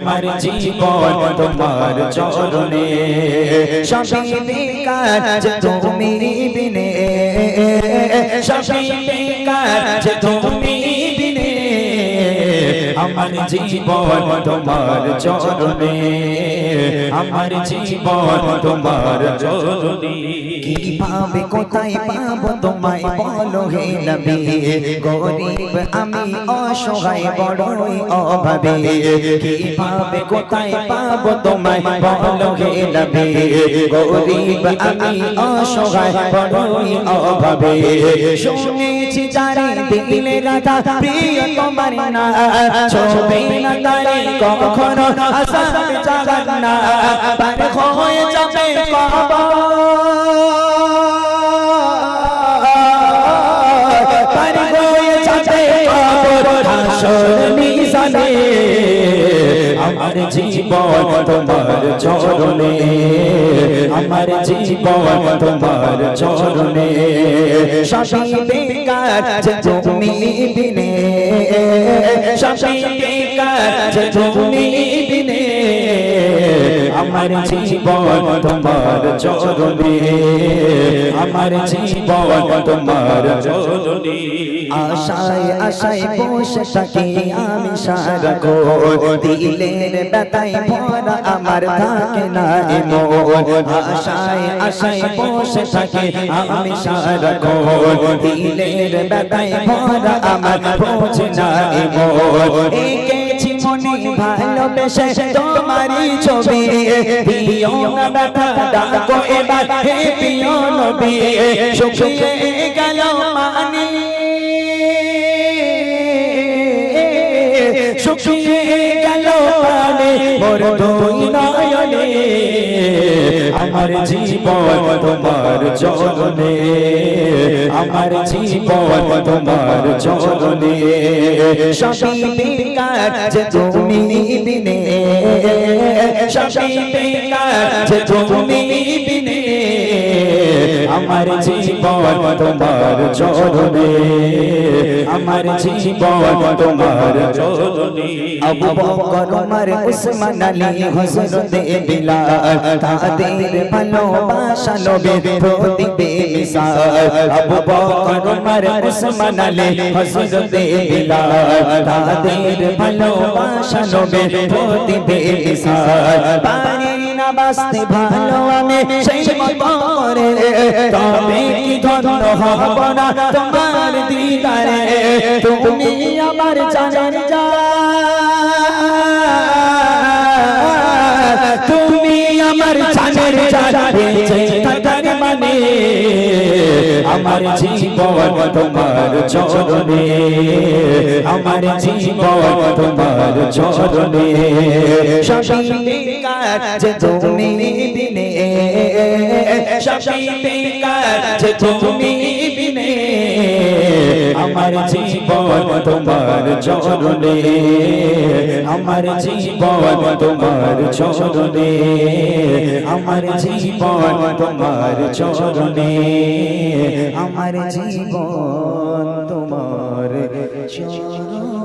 আমার জীবন তোমার চরণে সবই বেকার যে তুমি বিনে সবই বেকার যে তুমি বিনে আমার জীবন তোমার চরণে আমার জীবন তোমার চরণে কিভাবে কোথায় পাবো তোমায় বলো হে নবী গরিব আমি অসহায় বড়ই অভাবে কিভাবে কোথায় পাবো তোমায় বলো হে নবী গরিব আমি অসহায় বড়ই অভাবে শুনেছি যারে দিলে রাধা প্রিয় তোমার না ছবে না তারে কখনো আসার জাগাত না পার হয়ে যাবে কবর পার হয়ে যাবে কবর হাসর মিজানে আমার জীবন তোমার চরণে আমার জীবন তোমার চরণে সবই বেকার যে তুমি বিনে সবই বেকার যে তুমি বিনে আমার জীবন তোমার চরণে আমার জীবন তোমার চরণে আশায় আশায় বসে থাকি আমি সারাক্ষণ দিলের ব্যথায় ভরা আমার থাকে না মন আশায় আশায় বসে থাকি আমি সারাক্ষণ দিলের ব্যথায় ভরা আমার পৌঁছে না মন এঁকেছি মনে ভালোবেসে তোমারই ছবি দিও না ব্যথা ডাকো এবার হে প্রিয় নবী শুকিয়ে গেল মানি শুকিয়ে গেল পানি মোর দুই নয়নে আমার জীবন তোমার চরণে আমার জীবন তোমার চরণে সবই বেকার যে তুমি বিনে সবই বেকার যে তুমি বিনে আমার জীবন তোমার চরণে আমার জীবন তোমার চরণে আবু বকর ওমর উসমান আলী হযরত বিলাল তাদের ভালোবাসা নবীর প্রতি বেমিসাল আবু বকর ওমর উসমান আলী হযরত বিলাল তাদের ভালোবাসা নবীর প্রতি বেমিসাল পারি না বাঁচতে ভালো আমি সেই মত করে তবে কি ধন্য হব না তোমার দিদারে তুমি আমার জানের জান তুমি আমার জানের জান বেঁচে থাকার মানে আমার জীবন তোমার চরণে আমার জীবন তোমার চরণে সবই বেকার যে তুমি বিনে সবই বেকার যে তুমি বিনে আমার জীবন তোমার চরণে আমার জীবন তোমার চরণে আমার জীবন তোমার চরণে আমার জীবন তোমার চরণে